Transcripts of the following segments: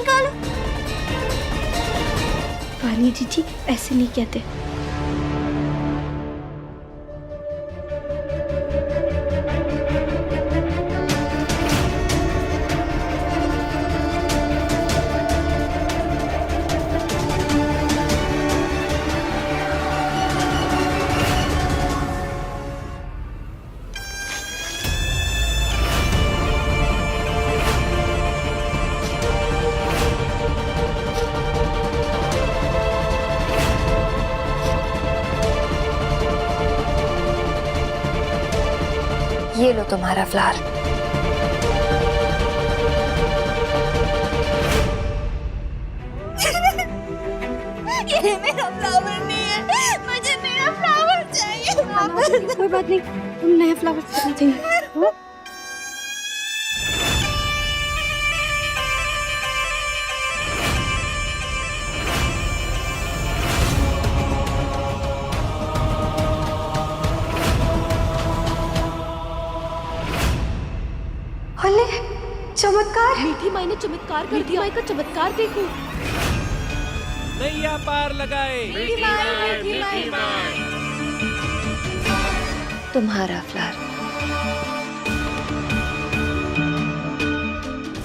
निकालो। वानी जीजी ऐसे नहीं कहते। ये लो तुम्हारा फ्लावर। ये मेरा फ्लावर नहीं है, मुझे मेरा फ्लावर चाहिए। कोई बात नहीं, तुम नया फ्लावर चाहिए। अरे चमत्कार! मीठी माई ने चमत्कार कर दिया। माई का चमत्कार देखो। नैया पार लगाए। मीठी माई। तुम्हारा फ्लावर।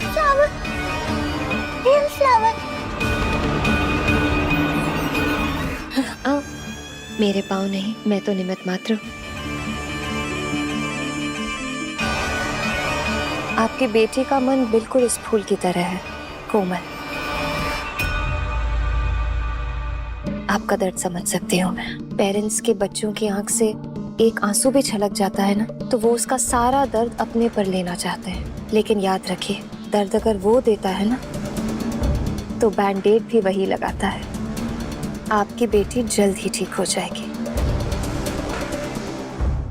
Flower, real flower. मेरे पाँव नहीं, मैं तो निमित्त मात्र हूँ। आपके बेटे का मन बिल्कुल इस फूल की तरह है, कोमल। आपका दर्द समझ सकती हूँ मैं। पेरेंट्स के बच्चों की आंख से एक आंसू भी छलक जाता है ना, तो वो उसका सारा दर्द अपने पर लेना चाहते हैं। लेकिन याद रखिए, दर्द अगर वो देता है ना, तो बैंडेड भी वही लगाता है। आपकी बेटी जल्द ही ठीक हो जाएगी।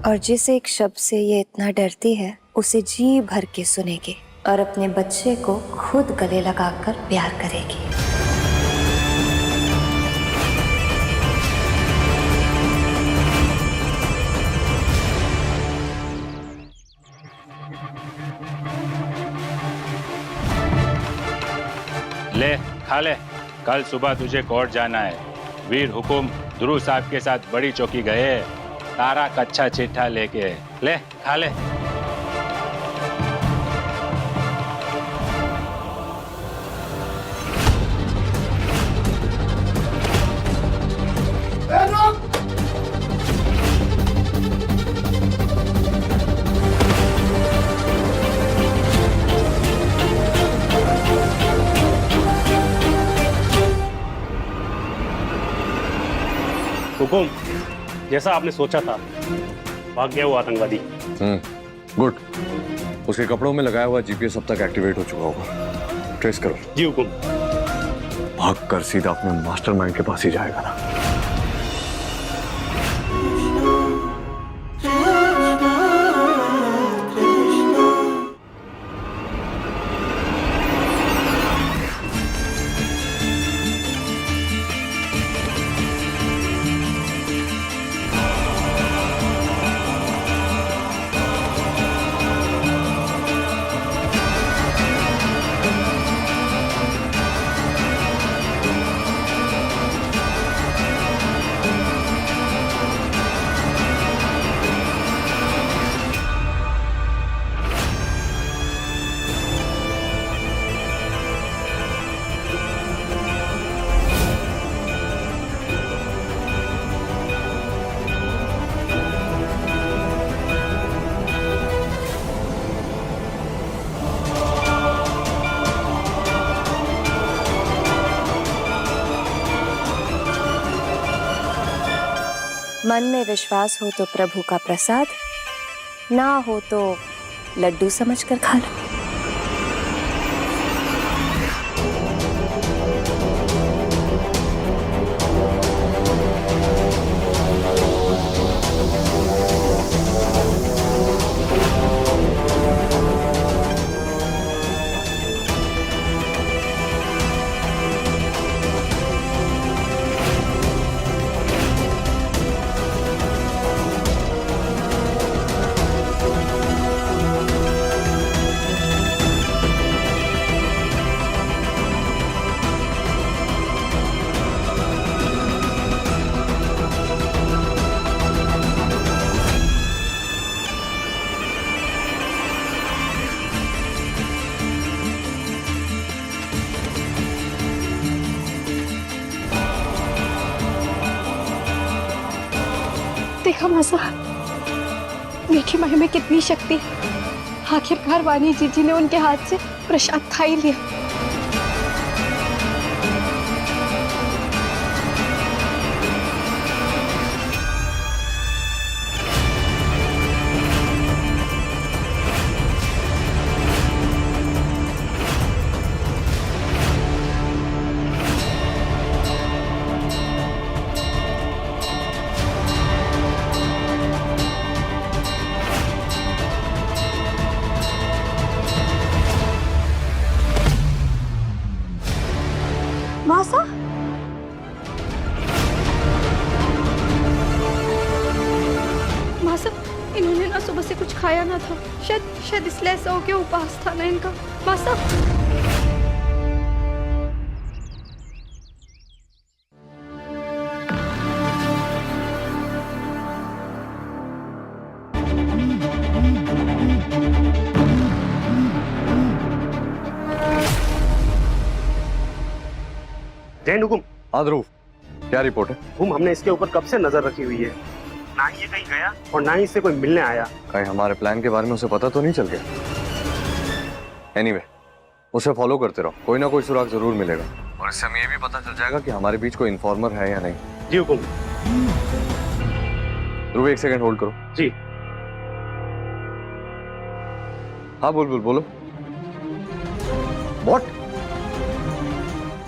और जिस एक शब्द से ये इतना डरती है, उसे जी भर के सुनेगी और अपने बच्चे को खुद गले लगाकर प्यार करेगी। ले खा ले, कल सुबह तुझे कोर्ट जाना है। वीर हुकुम ध्रुव साहब के साथ बड़ी चौकी गए, तारा कच्चा चिट्ठा लेके। ले खा ले। हुकुम, जैसा आपने सोचा था, भाग गया वो आतंकवादी। गुड। उसके कपड़ों में लगाया हुआ जीपीएस अब तक एक्टिवेट हो चुका होगा। ट्रेस करो। जी हुकुम। भाग कर सीधा अपने मास्टरमाइंड के पास ही जाएगा ना। मन में विश्वास हो तो प्रभु का प्रसाद, ना हो तो लड्डू समझकर खा लो। देखा मासा, मीठी माही में कितनी शक्ति। आखिरकार वानी जीजी ने उनके हाथ से प्रसाद खा ही लिया। मासा, मासा, इन्होंने ना सुबह से कुछ खाया ना था। शायद इसलिए ऐसा हो गया, उपवास था ना इनका। मासा, जैन हुकुम। हाँ ध्रुव, क्या रिपोर्ट है? हुकुम, हमने इसके ऊपर कब से नजर रखी हुई है। ना ही ये कहीं गया और ना ही इससे कोई मिलने आया। कहीं हमारे प्लान के बारे में उसे पता तो नहीं चल गया? एनीवे, उसे फॉलो करते रहो, कोई ना कोई सुराग जरूर मिलेगा और इससे हमें ये भी पता चल जाएगा कि हमारे बीच कोई इन्फॉर्मर है या नहीं। जी हुकुम। ध्रुव, 1 सेकंड होल्ड करो। जी। हाँ बुलबुल, बोलो। व्हाट?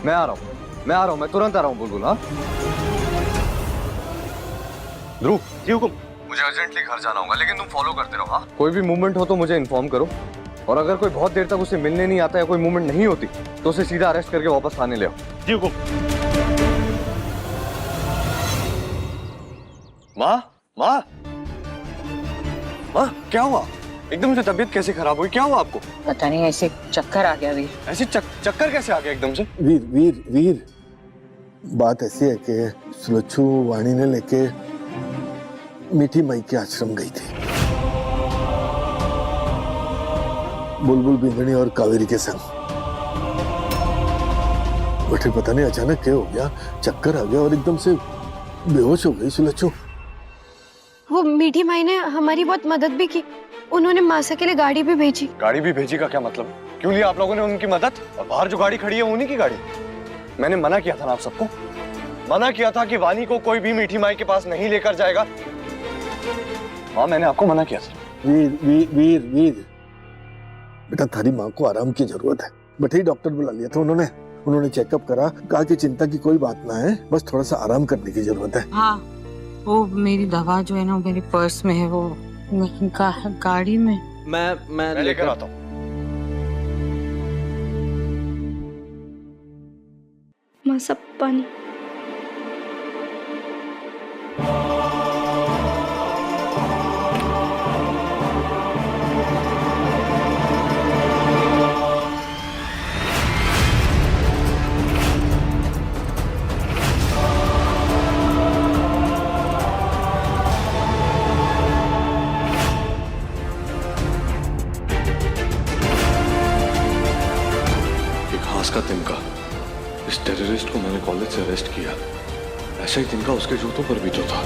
मैं आ रहा हूँ, मैं तुरंत आ रहा हूँ बुलबुल। हाँ ध्रुव। जी हुकुम। मुझे अर्जेंटली घर जाना होगा, लेकिन तुम फॉलो करते रहो। हाँ, कोई भी मूवमेंट हो तो मुझे इन्फॉर्म करो, और अगर कोई बहुत देर तक उसे मिलने नहीं आता या कोई मूवमेंट नहीं होती तो उसे सीधा अरेस्ट करके वापस थाने ले आओ। जी हुकुम। माँ, माँ, माँ, क्या हुआ? एकदम से तबीयत कैसे खराब हुई? क्या हुआ आपको? पता नहीं, ऐसे चक्कर आ गया वीर। ऐसे चक्कर कैसे आ गया एकदम से? वीर वीर वीर, बात ऐसी है कि सुलच्छू वाणी ने लेके मीठी माई के आश्रम गई थी, बुलबुल बिंगनी और कावेरी के संग। बट पता नहीं अचानक क्या हो गया, चक्कर आ गया और एकदम से बेहोश हो गई सुलच्छू। वो मीठी माई ने हमारी बहुत मदद भी की। उन्होंने मासा के लिए गाड़ी भी भेजी। गाड़ी भी भेजी का क्या मतलब? क्यों लिया आप लोगों ने उनकी मदद? और बाहर जो गाड़ी खड़ी है उन्हीं की गाड़ी। मैंने मना किया था ना आप सबको, मना किया था कि वानी को कोई भी मीठी माई के पास नहीं लेकर जाएगा। हाँ, मैंने आपको मना किया था। वीर वीर वीर वीर, बेटा थारी माँ को आराम की जरूरत है। बट ही डॉक्टर बुला लिया था उन्होंने चेकअप करा, कहा कि चिंता की कोई बात ना है, बस थोड़ा सा आराम करने की जरूरत है। हाँ, वो मेरी दवा जो है ना, मेरी पर्स में है, वो गाड़ी में। मैं लेकर आता हूँ। मासा, पानी। का तिनका, इस टेररिस्ट को मैंने कॉलेज से अरेस्ट किया, ऐसा ही तिनका उसके जूतों पर भी तो था।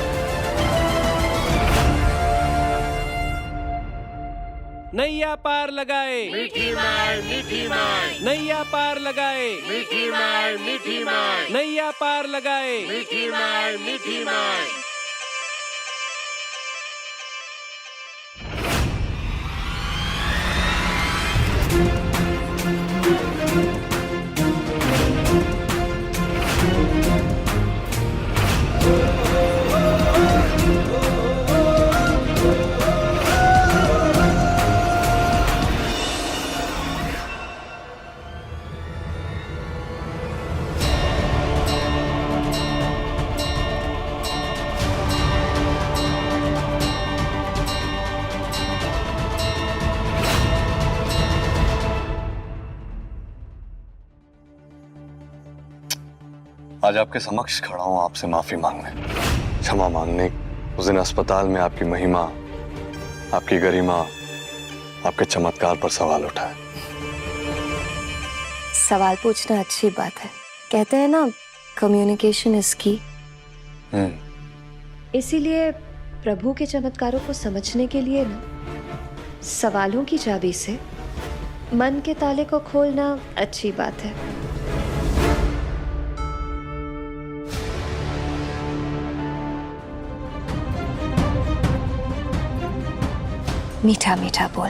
नैया पार लगाए मीठी माई, मीठी माई। नैया पार लगाए मीठी माई, मीठी माई। नैया पार लगाए मीठी माई, मीठी माई। आज आपके समक्ष खड़ा हूं आपसे माफी मांगने, क्षमा मांगने। उस दिन अस्पताल में आपकी महिमा, आपकी गरिमा, आपके चमत्कार पर सवाल उठाए। सवाल पूछना अच्छी बात है, कहते हैं ना कम्युनिकेशन इज की। इसीलिए प्रभु के चमत्कारों को समझने के लिए ना सवालों की चाबी से मन के ताले को खोलना अच्छी बात है। मीठा मीठा बोल।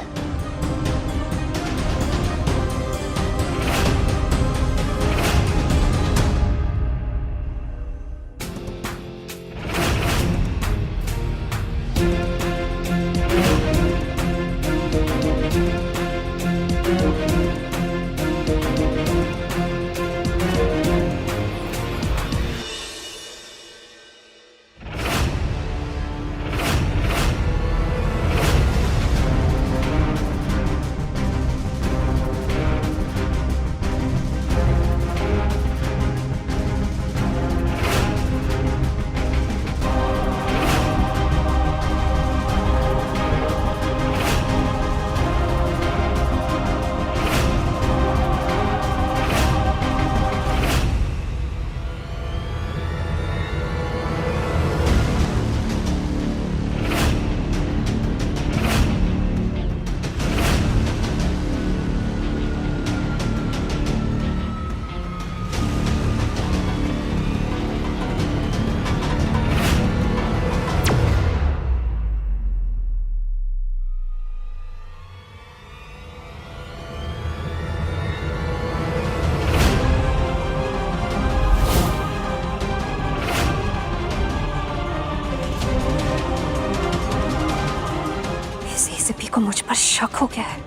एसीपी को मुझ पर शक हो गया है।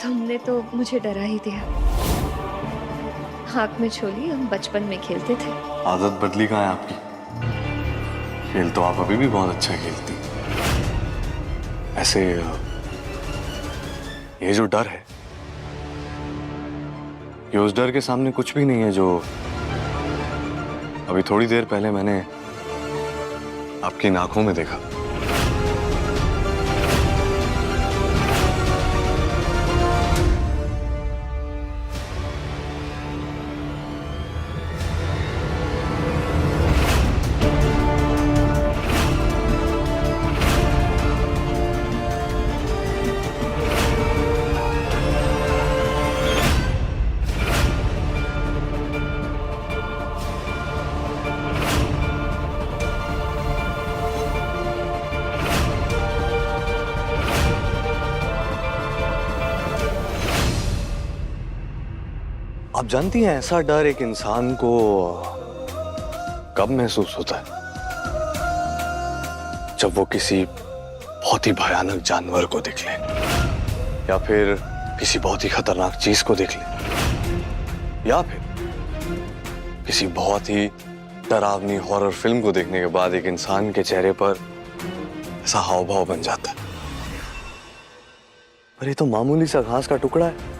तुमने तो मुझे डरा ही दिया। आँख में छोली हम बचपन में खेलते थे। आदत बदली कहाँ है आपकी? खेल तो आप अभी भी बहुत अच्छा खेलती। ऐसे ये जो डर है, ये उस डर के सामने कुछ भी नहीं है जो अभी थोड़ी देर पहले मैंने आपकी आंखों में देखा। आप जानती हैं ऐसा डर एक इंसान को कब महसूस होता है? जब वो किसी बहुत ही भयानक जानवर को देख ले या फिर किसी बहुत ही खतरनाक चीज को देख ले या फिर किसी बहुत ही डरावनी हॉरर फिल्म को देखने के बाद एक इंसान के चेहरे पर ऐसा हाव भाव बन जाता है। पर ये तो मामूली सा घास का टुकड़ा है।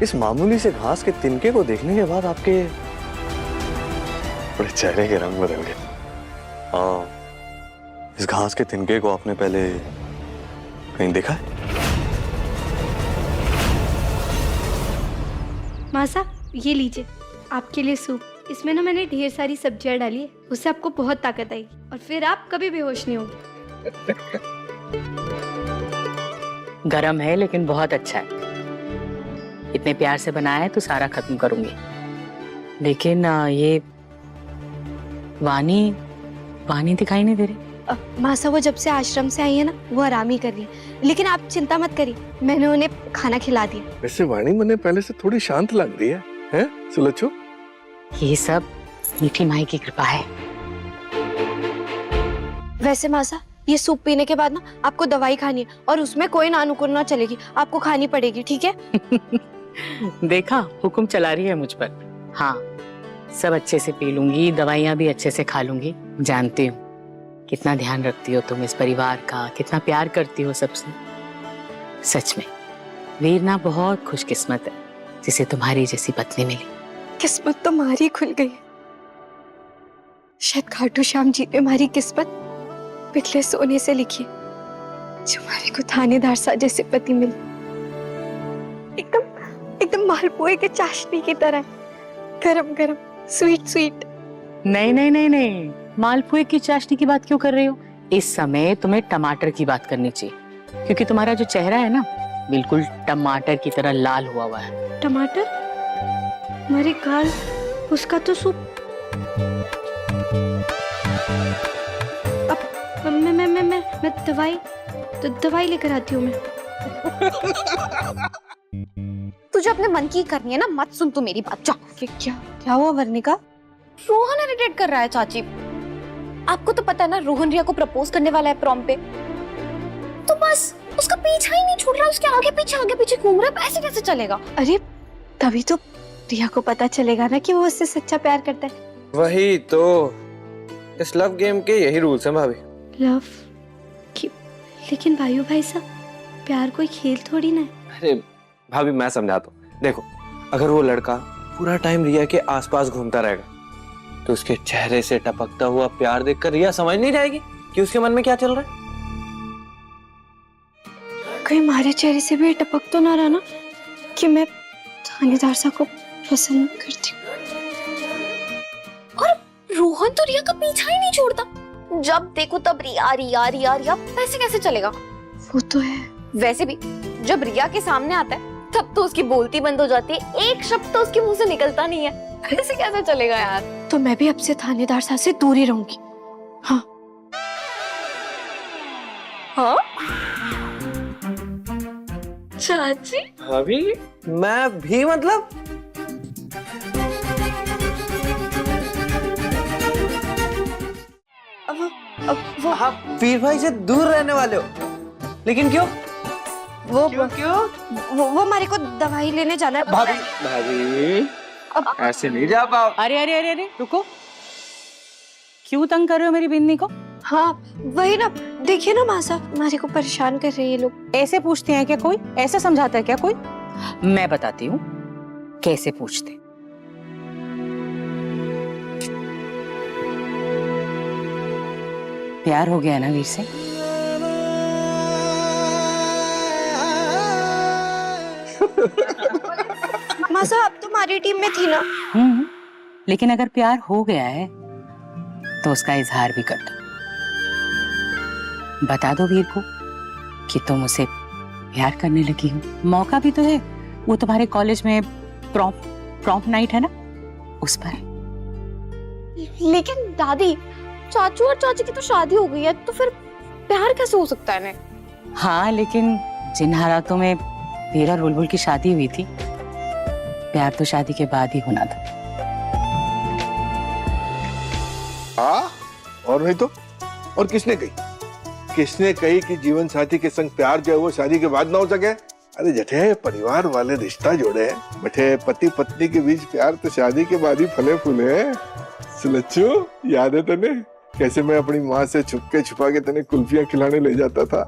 इस मामूली से घास के तिनके को देखने के बाद आपके पूरे चेहरे के रंग बदल गए। हाँ, इस घास के तिनके को आपने पहले कहीं देखा है? माँ साहब ये लीजिए आपके लिए सूप। इसमें ना मैंने ढेर सारी सब्जियां डाली है, उससे आपको बहुत ताकत आएगी और फिर आप कभी बेहोश नहीं होंगे। गरम है लेकिन बहुत अच्छा है। इतने प्यार से बनाया है तो सारा खत्म करूंगी। लेकिन ये वानी दिखाई नहीं दे रही। माँ साहब वो जब से आश्रम से आई है ना वो आराम ही कर रही है। लेकिन आप चिंता मत करिए, मैंने उन्हें खाना खिला दिया। वैसे वाणी मैंने पहले से थोड़ी शांत लग रही है, हैं सुलच्छो? ये सब मीठी माई की कृपा है। वैसे माँ साहब ये सूप पीने के बाद ना आपको दवाई खानी है और उसमें कोई नानुकुर ना चलेगी, आपको खानी पड़ेगी, ठीक है? देखा, हुक्म चला रही है मुझ पर। हाँ, सब अच्छे से पी लूंगी, दवाइयाँ भी अच्छे से खा लूंगी, जानती हूँ। कितना ध्यान रखती हो तुम इस परिवार का, कितना प्यार करती हो सबसे। सच में वीरना बहुत खुशकिस्मत है जिसे तुम्हारी जैसी पत्नी मिली। किस्मत तो हमारी खुल गई है। शायद खाटू श्याम जी ने हमारी किस्मत पिघले सोने से लिखी, जो हमारे को थानेदार सा जैसे पति मिले। एकदम मालपुए के चाशनी की तरह, गरम गरम, स्वीट स्वीट। नहीं नहीं नहीं नहीं, मालपुए की चाशनी की बात क्यों कर रही हो? इस समय तुम्हें टमाटर की बात करनी चाहिए, क्योंकि तुम्हारा जो चेहरा है ना बिल्कुल टमाटर की तरह लाल हुआ है। टमाटर? हमारे गाल, उसका तो सूप। अब मैं दवाई लेकर आती हूँ मैं। तुझे अपने मन की करनी है ना, मत सुन तू मेरी बात। जा। क्या हुआ वर्णिका? रोहन इरिटेट कर रहा है चाची। आपको तो पता है ना, रोहन रिया को प्रपोज करने वाला है प्रॉम पे, तो बस उसका पीछा ही नहीं छूट रहा, उसके आगे पीछे घूम रहा है। ऐसे कैसे चलेगा? अरे तभी तो रिया को पता चलेगा ना कि वो उससे सच्चा प्यार करता है। वही तो, इस लव गेम के यही रूल्स हैं भाभी। लव की, लेकिन भाई साहब, प्यार कोई खेल थोड़ी ना है। अरे भाभी मैं समझाता हूँ। देखो, अगर वो लड़का पूरा टाइम रिया के आसपास घूमता रहेगा तो उसके चेहरे से टपकता हुआ प्यार देखकर रिया समझ नहीं जाएगी कि उसके मन में क्या चल रहा है। कहीं हमारे चेहरे से भी टपक तो ना रहा ना कि मैं थानेदार साहब को पसंद करती हूँ। और रोहन तो रिया का पीछा ही नहीं छोड़ता, जब देखो तब रिया रिया रिया रिया। ऐसे कैसे चलेगा? वो तो है। वैसे भी जब रिया के सामने आता है तब तो उसकी बोलती बंद हो जाती है, एक शब्द तो उसके मुंह से निकलता नहीं है। ऐसे कैसे चलेगा यार? तो मैं भी अब से थानेदार साहब से दूर ही रहूंगी। हाँ हाँ चाची। भाभी मैं भी मतलब अब वो आप वीर भाई से दूर रहने वाले हो, लेकिन क्यों? क्यों? वो हमारे को दवाई लेने जाना है। भाभी ऐसे नहीं जा पाओ। अरे रुको, क्यों तंग कर रहे हो मेरी बिन्नी को? हाँ वही ना, देखिए ना माँ साहब, हमारे को परेशान कर रहे हैं ये लोग। ऐसे पूछते हैं क्या कोई? ऐसे समझाता है क्या कोई? मैं बताती हूँ कैसे पूछते। प्यार हो गया ना वीर से? माँ साहब, आप तो हमारी टीम में थी ना। लेकिन अगर प्यार हो गया है तो उसका इजहार भी कर दो। बता दो वीर को कि तुम उसे प्यार करने लगी हो। मौका भी तो है, वो तुम्हारे कॉलेज में प्रॉम नाइट है ना, उस पर। लेकिन दादी, चाचू और चाची की तो शादी हो गई है, तो फिर प्यार कैसे हो सकता है? हाँ, लेकिन जिन हालातों में वीर और बुलबुल की शादी हुई थी, प्यार तो शादी के बाद ही होना था। हाँ, और नहीं तो। और किसने कही कि जीवन साथी के संग प्यार जो है वो शादी के बाद ना हो सके? अरे जठे, परिवार वाले रिश्ता जोड़े हैं, बटे पति पत्नी के बीच प्यार तो शादी के बाद ही फले फूले। सुलच्छू, याद है तने कैसे मैं अपनी माँ से छुपा के तने कुल्फियां खिलाने ले जाता था?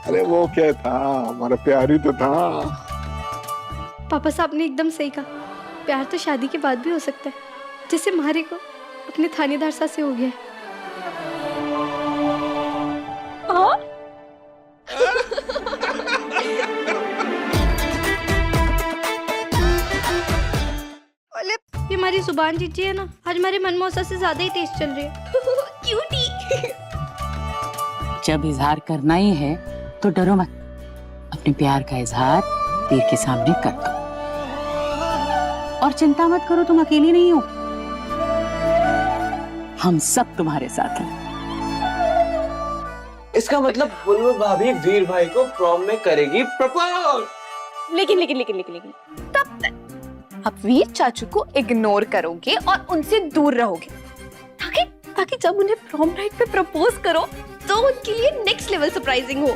अरे वो क्या था, हमारा प्यार ही तो था। पापा साहब ने एकदम सही कहा, प्यार तो शादी के बाद भी हो सकता है, जैसे हमारे को अपने थानेदार साहब से हो गया है। ये हमारी जुबान जीजी है ना, आज हमारे मनमोसा से ज्यादा ही तेज चल रही है। क्यूटी। जब इजहार करना ही है तो डरो मत, अपने प्यार का इजहार वीर के सामने कर दो। और चिंता मत करो, तुम अकेली नहीं हो, हम सब तुम्हारे साथ हैं। इसका मतलब बुलबुल भाभी वीर भाई को प्रॉम में करेगी प्रपोज। लेकिन अब वीर चाचू को इग्नोर करोगे और उनसे दूर रहोगे, ताकि जब उन्हें प्रॉम नाइट पे प्रपोज करो तो उनके लिए नेक्स्ट लेवल सरप्राइजिंग हो।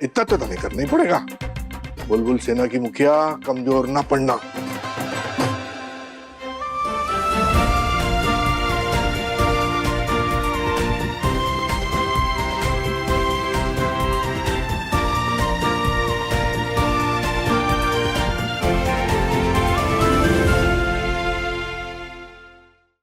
इतना तो नहीं करना ही पड़ेगा। बुलबुल सेना की मुखिया, कमजोर ना पड़ना।